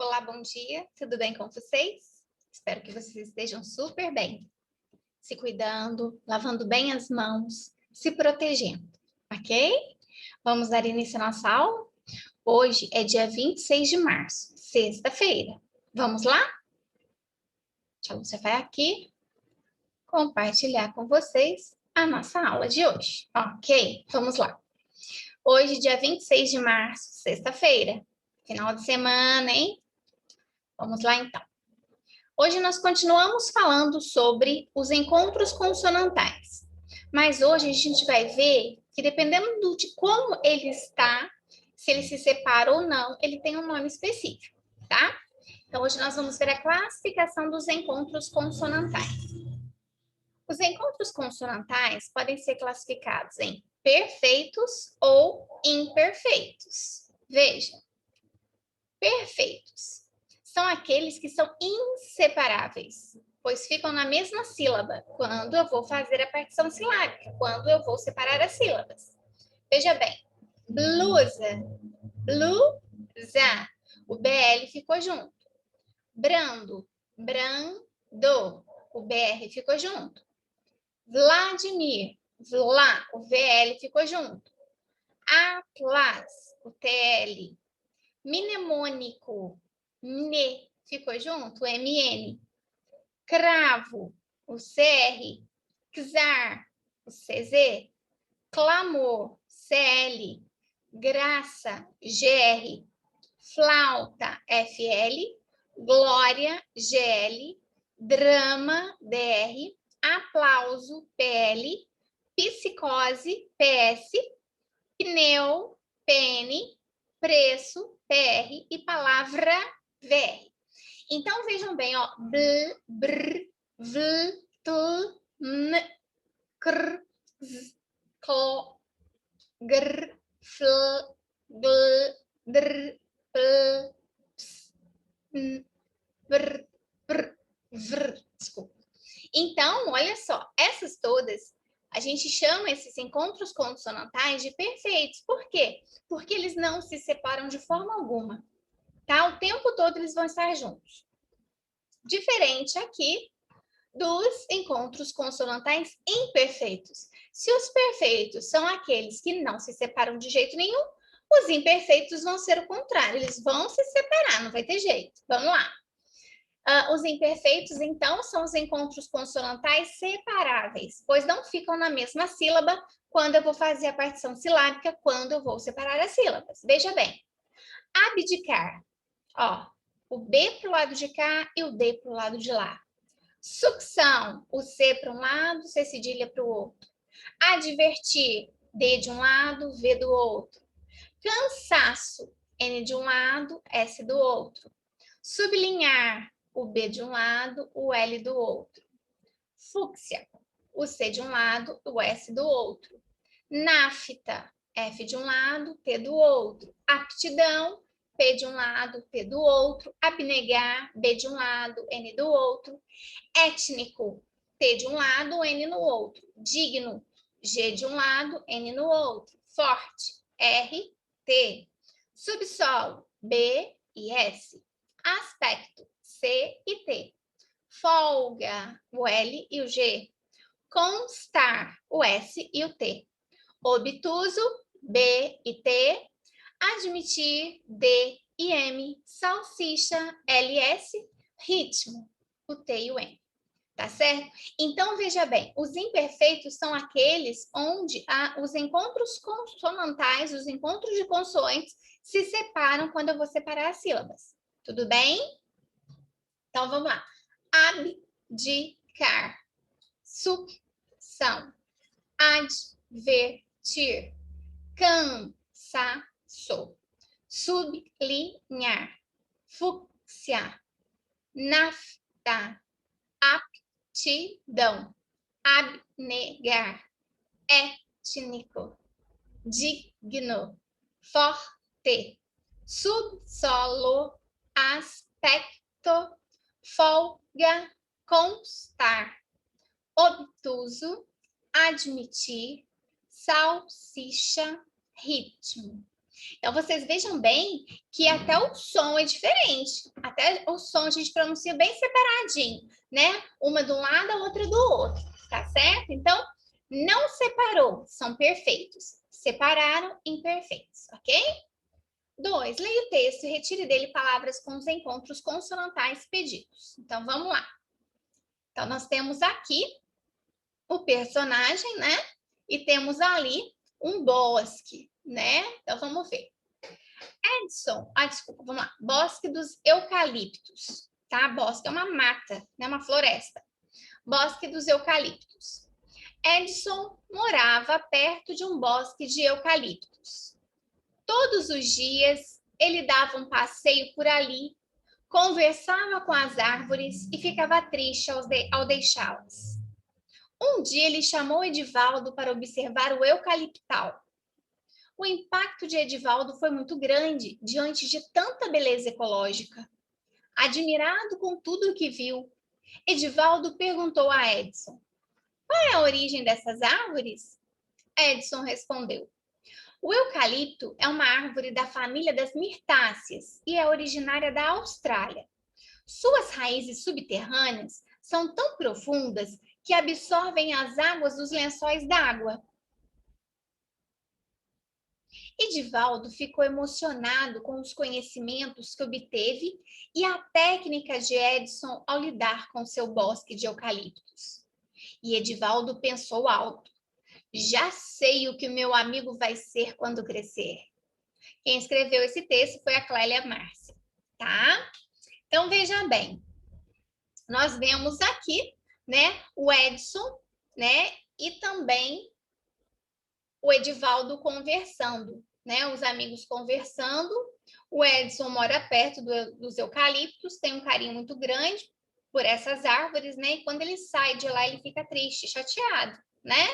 Olá, bom dia, tudo bem com vocês? Espero que vocês estejam super bem, se cuidando, lavando bem as mãos, se protegendo, ok? Vamos dar início à nossa aula? Hoje é dia 26 de março, sexta-feira. Vamos lá? Então, você vai aqui compartilhar com vocês a nossa aula de hoje, ok? Vamos lá. Hoje, dia 26 de março, sexta-feira, final de semana, hein? Vamos lá, então. Hoje nós continuamos falando sobre os encontros consonantais, mas hoje a gente vai ver que dependendo de como ele está, se ele se separa ou não, ele tem um nome específico, tá? Então hoje nós vamos ver a classificação dos encontros consonantais. Os encontros consonantais podem ser classificados em perfeitos ou imperfeitos. Veja, perfeitos são aqueles que são inseparáveis, pois ficam na mesma sílaba quando eu vou fazer a partição silábica, quando eu vou separar as sílabas. Veja bem, blusa, blusa, o BL ficou junto. Brando, brando, o BR ficou junto. Vladimir, Vla, o VL ficou junto. Atlas, o TL. Mnemônico, MNE, ficou junto, MN. Cravo, o CR. Czar, o CZ. Clamor, CL. Graça, GR. Flauta, FL. Glória, GL. Drama, DR. Aplauso, PL. Psicose, PS. Pneu, PN. Preço, PR, e palavra, VR. Então, vejam bem, ó, bl, br, vl, tl, n, cr, z, cl, gr, fl, gl, dr, pl, ps, n, br, br, vr, desculpa. Então, olha só, essas todas, a gente chama esses encontros consonantais de perfeitos. Por quê? Porque eles não se separam de forma alguma, tá? O tempo todo eles vão estar juntos. Diferente aqui dos encontros consonantais imperfeitos. Se os perfeitos são aqueles que não se separam de jeito nenhum, os imperfeitos vão ser o contrário, eles vão se separar, não vai ter jeito. Vamos lá. Os imperfeitos, então, são os encontros consonantais separáveis, pois não ficam na mesma sílaba quando eu vou fazer a partição silábica, quando eu vou separar as sílabas. Veja bem, abdicar, ó, o B para o lado de cá e o D para o lado de lá. Sucção, o C para um lado, C cedilha para o outro. Advertir, D de um lado, V do outro. Cansaço, N de um lado, S do outro. Sublinhar, o B de um lado, o L do outro. Fúcsia, o C de um lado, o S do outro. Nafta, F de um lado, P do outro. Aptidão, P de um lado, P do outro. Abnegar, B de um lado, N do outro. Étnico, T de um lado, N no outro. Digno, G de um lado, N no outro. Forte, R, T. Subsolo, B e S. Aspecto, C e T. Folga, o L e o G. Constar, o S e o T. Obtuso, B e T. Admitir, D e M. Salsicha, LS. Ritmo, o T e o M. Tá certo? Então, veja bem, os imperfeitos são aqueles onde os encontros consonantais, os encontros de consoantes, se separam quando eu vou separar as sílabas. Tudo bem? Então, vamos lá. Abdicar. Sucção. Advertir. Cansaço. Sublinhar. Fúcsia. Nafta. Aptidão. Abnegar. Étnico. Digno. Forte. Subsolo. Aspecto. Folga, constar. Obtuso, admitir. Salsicha, ritmo. Então, vocês vejam bem que até o som é diferente. Até o som a gente pronuncia bem separadinho, né? Uma de um lado, a outra do outro, tá certo? Então, não separou, são perfeitos. Separaram, imperfeitos, ok? 2. Leia o texto e retire dele palavras com os encontros consonantais pedidos. Então, vamos lá. Então, nós temos aqui o personagem, né? E temos ali um bosque, né? Então, vamos ver. Edson, desculpa, vamos lá. Bosque dos eucaliptos, tá? Bosque é uma mata, né? Uma floresta. Bosque dos eucaliptos. Edson morava perto de um bosque de eucaliptos. Todos os dias ele dava um passeio por ali, conversava com as árvores e ficava triste ao deixá-las. Um dia ele chamou Edivaldo para observar o eucaliptal. O impacto de Edivaldo foi muito grande diante de tanta beleza ecológica. Admirado com tudo o que viu, Edivaldo perguntou a Edson: qual é a origem dessas árvores? Edson respondeu: o eucalipto é uma árvore da família das mirtáceas e é originária da Austrália. Suas raízes subterrâneas são tão profundas que absorvem as águas dos lençóis d'água. Edivaldo ficou emocionado com os conhecimentos que obteve e a técnica de Edson ao lidar com seu bosque de eucaliptos. E Edivaldo pensou alto: já sei o que meu amigo vai ser quando crescer. Quem escreveu esse texto foi a Clélia Márcia, tá? Então, veja bem, nós vemos aqui, né, o Edson, né, e também o Edivaldo conversando, né, os amigos conversando. O Edson mora perto dos eucaliptos, tem um carinho muito grande por essas árvores, né, e quando ele sai de lá, ele fica triste, chateado, né?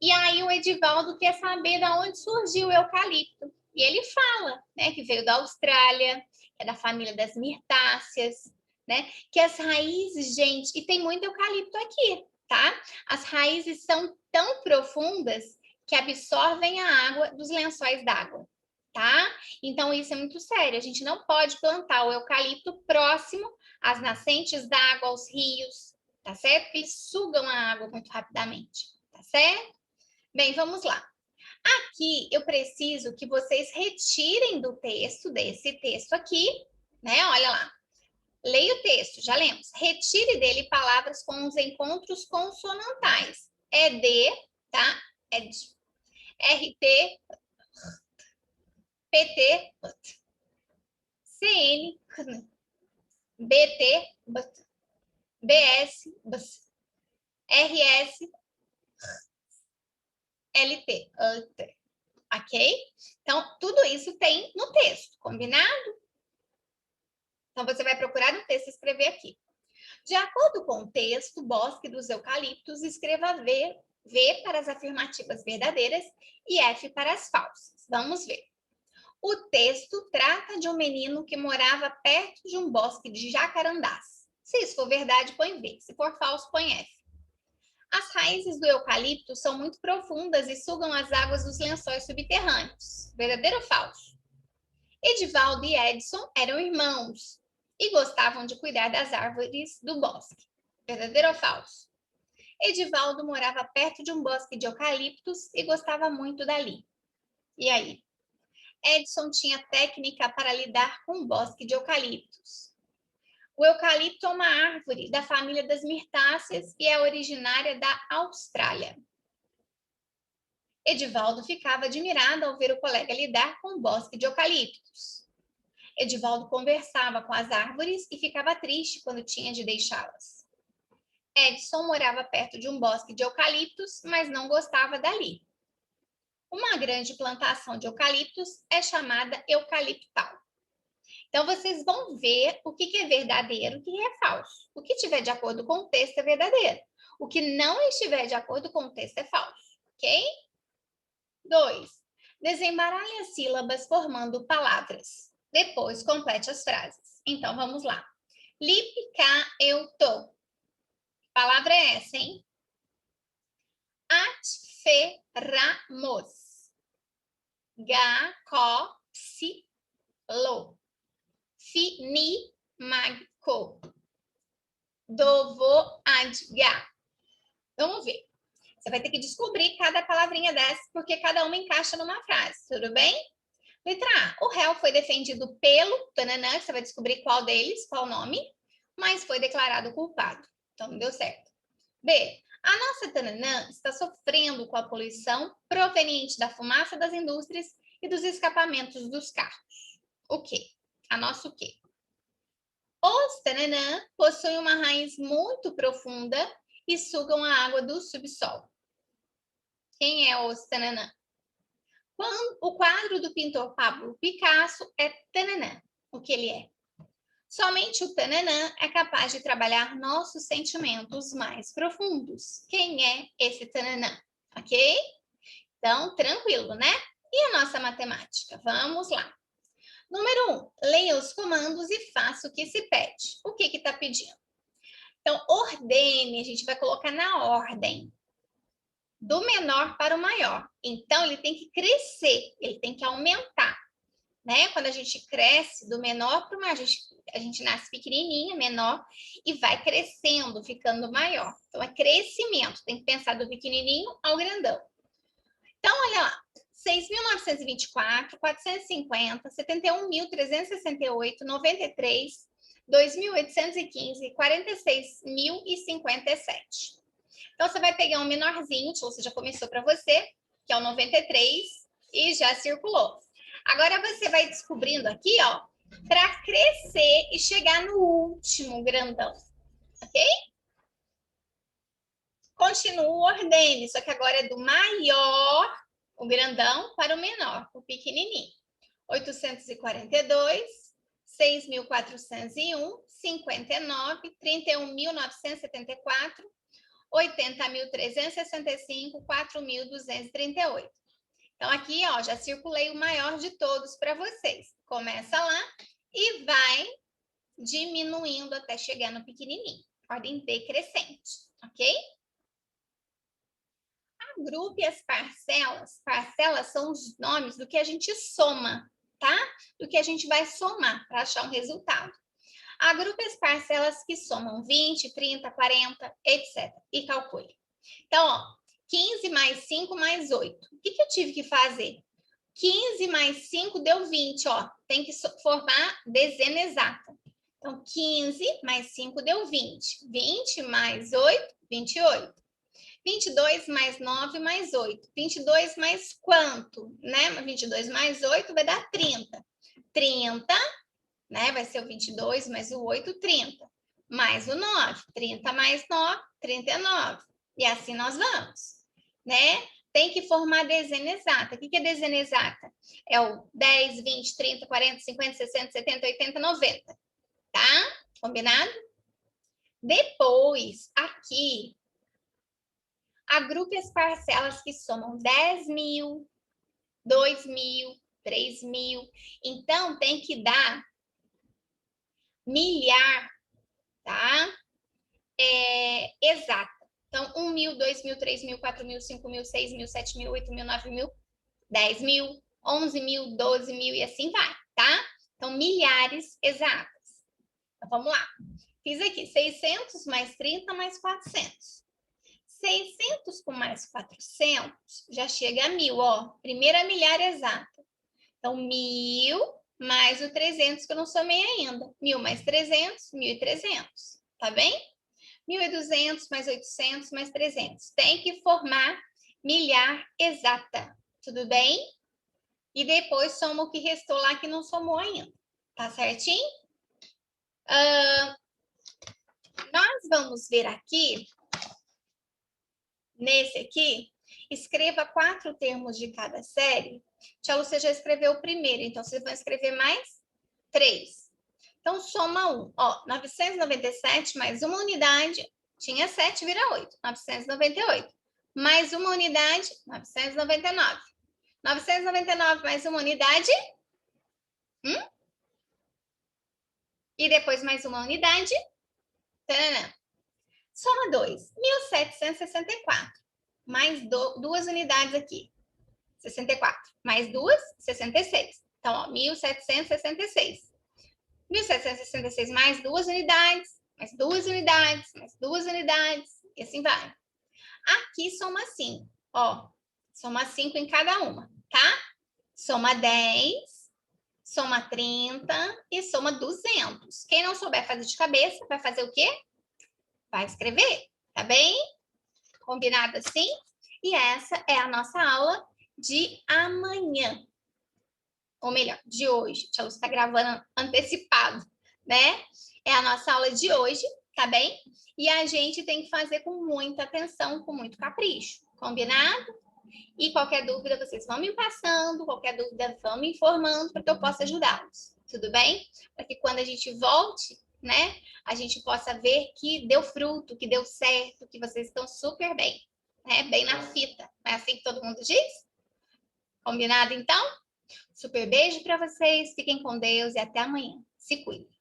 E aí o Edivaldo quer saber de onde surgiu o eucalipto. E ele fala, né, que veio da Austrália, que é da família das mirtáceas, né? Que as raízes, gente, e tem muito eucalipto aqui, tá? As raízes são tão profundas que absorvem a água dos lençóis d'água, tá? Então isso é muito sério. A gente não pode plantar o eucalipto próximo às nascentes d'água, aos rios, tá certo? Porque eles sugam a água muito rapidamente, tá certo? Bem, vamos lá. Aqui eu preciso que vocês retirem do texto, desse texto aqui, né? Olha lá. Leia o texto, já lemos. Retire dele palavras com os encontros consonantais. É de, tá? É de. RT, PT, CN, BT, BS, RS, LT, ok? Então, tudo isso tem no texto, combinado? Então, você vai procurar no texto e escrever aqui. De acordo com o texto, Bosque dos Eucaliptos, escreva V para as afirmativas verdadeiras e F para as falsas. Vamos ver. O texto trata de um menino que morava perto de um bosque de jacarandás. Se isso for verdade, põe V. Se for falso, põe F. As raízes do eucalipto são muito profundas e sugam as águas dos lençóis subterrâneos. Verdadeiro ou falso? Edivaldo e Edson eram irmãos e gostavam de cuidar das árvores do bosque. Verdadeiro ou falso? Edivaldo morava perto de um bosque de eucaliptos e gostava muito dali. E aí? Edson tinha técnica para lidar com um bosque de eucaliptos. O eucalipto é uma árvore da família das mirtáceas e é originária da Austrália. Edivaldo ficava admirado ao ver o colega lidar com um bosque de eucaliptos. Edivaldo conversava com as árvores e ficava triste quando tinha de deixá-las. Edson morava perto de um bosque de eucaliptos, mas não gostava dali. Uma grande plantação de eucaliptos é chamada eucaliptal. Então, vocês vão ver o que é verdadeiro e o que é falso. O que estiver de acordo com o texto é verdadeiro. O que não estiver de acordo com o texto é falso, ok? 2. Desembaralhe as sílabas formando palavras. Depois, complete as frases. Então, vamos lá. Lip, cá, eu, tô. Que palavra é essa, hein? Atferamos. Ga, ko, psi, lo. Fi, ni, mag, ko. Do, vo, ad, ga. Vamos ver. Você vai ter que descobrir cada palavrinha dessa, porque cada uma encaixa numa frase, tudo bem? Letra A. O réu foi defendido pelo tananã, você vai descobrir qual deles, qual o nome, mas foi declarado culpado. Então, não deu certo. B. A nossa tananã está sofrendo com a poluição proveniente da fumaça das indústrias e dos escapamentos dos carros. O quê? A nossa o quê? Os tananã possuem uma raiz muito profunda e sugam a água do subsolo. Quem é os tananã? O quadro do pintor Pablo Picasso é tananã. O que ele é? Somente o tananã é capaz de trabalhar nossos sentimentos mais profundos. Quem é esse tananã? Ok? Então, tranquilo, né? E a nossa matemática? Vamos lá. Número 1. Leia os comandos e faça o que se pede. O que está pedindo? Então, ordene, a gente vai colocar na ordem. Do menor para o maior. Então, ele tem que crescer, ele tem que aumentar. Né? Quando a gente cresce do menor para o maior, a gente nasce pequenininha, menor, e vai crescendo, ficando maior. Então, é crescimento, tem que pensar do pequenininho ao grandão. Então, olha lá, 6.924, 450, 71.368, 93, 2.815, 46.057. Então, você vai pegar um menorzinho, ou seja, já começou para você, que é o 93, e já circulou. Agora, você vai descobrindo aqui, ó, para crescer e chegar no último grandão, ok? Continua ordene, só que agora é do maior, o grandão, para o menor, o pequenininho. 842, 6.401, 59, 31.974, 80.365, 4.238. Então, aqui, ó, já circulei o maior de todos para vocês. Começa lá e vai diminuindo até chegar no pequenininho. Ordem decrescente, ok? Agrupe as parcelas. Parcelas são os nomes do que a gente soma, tá? Do que a gente vai somar para achar um resultado. Agrupe as parcelas que somam 20, 30, 40, etc. E calcule. Então, ó, 15 mais 5 mais 8. O que eu tive que fazer? 15 mais 5 deu 20, ó. Tem que formar dezena exata. Então, 15 mais 5 deu 20. 20 mais 8, 28. 22 mais 9 mais 8. 22 mais quanto? Né? 22 mais 8 vai dar 30. 30, né? Vai ser o 22 mais o 8, 30. Mais o 9. 30 mais 9, 39. E assim nós vamos, né? Tem que formar dezena exata. O que é dezena exata? É o 10, 20, 30, 40, 50, 60, 70, 80, 90. Tá? Combinado? Depois, aqui, agrupe as parcelas que somam 10.000, 2.000, 3.000. Então, tem que dar milhar, tá? Exata. Então, 1.000, 2.000, 3.000, 4.000, 5.000, 6.000, 7.000, 8.000, 9.000, 10.000, 11.000, 12.000 e assim vai, tá? Então, milhares exatas. Então, vamos lá. Fiz aqui 600 mais 30 mais 400. 600 com mais 400 já chega a 1.000, ó. Primeira milhar exata. Então, 1.000 mais o 300 que eu não somei ainda. 1.000 mais 300, 1.300. Tá bem? 1.200 mais 800 mais 300. Tem que formar milhar exata. Tudo bem? E depois soma o que restou lá que não somou ainda. Tá certinho? Nós vamos ver aqui, nesse aqui, escreva 4 termos de cada série. Tia Lu, você já escreveu o primeiro, então vocês vão escrever mais 3. Então, soma 1. Ó, 997 mais uma unidade, tinha 7, vira 8. 998. Mais uma unidade, 999. 999 mais uma unidade. E depois mais uma unidade. Taranã. Soma 2. 1.764. Mais 2 unidades aqui. 64. Mais 2, 66. Então, ó, 1.766. 1.766 mais 2 unidades, mais 2 unidades, mais 2 unidades, e assim vai. Aqui soma 5, ó. Soma 5 em cada uma, tá? Soma 10, soma 30 e soma 200. Quem não souber fazer de cabeça, vai fazer o quê? Vai escrever, tá bem? Combinado assim? E essa é a nossa aula de amanhã. Ou melhor, de hoje. A Luz está gravando antecipado, né? É a nossa aula de hoje, tá bem? E a gente tem que fazer com muita atenção, com muito capricho. Combinado? E qualquer dúvida, vocês vão me passando, qualquer dúvida, vão me informando para que eu possa ajudá-los. Tudo bem? Para que quando a gente volte, né, a gente possa ver que deu fruto, que deu certo, que vocês estão super bem, né? Bem na fita. Não é assim que todo mundo diz? Combinado, então? Super beijo para vocês, fiquem com Deus e até amanhã. Se cuidem.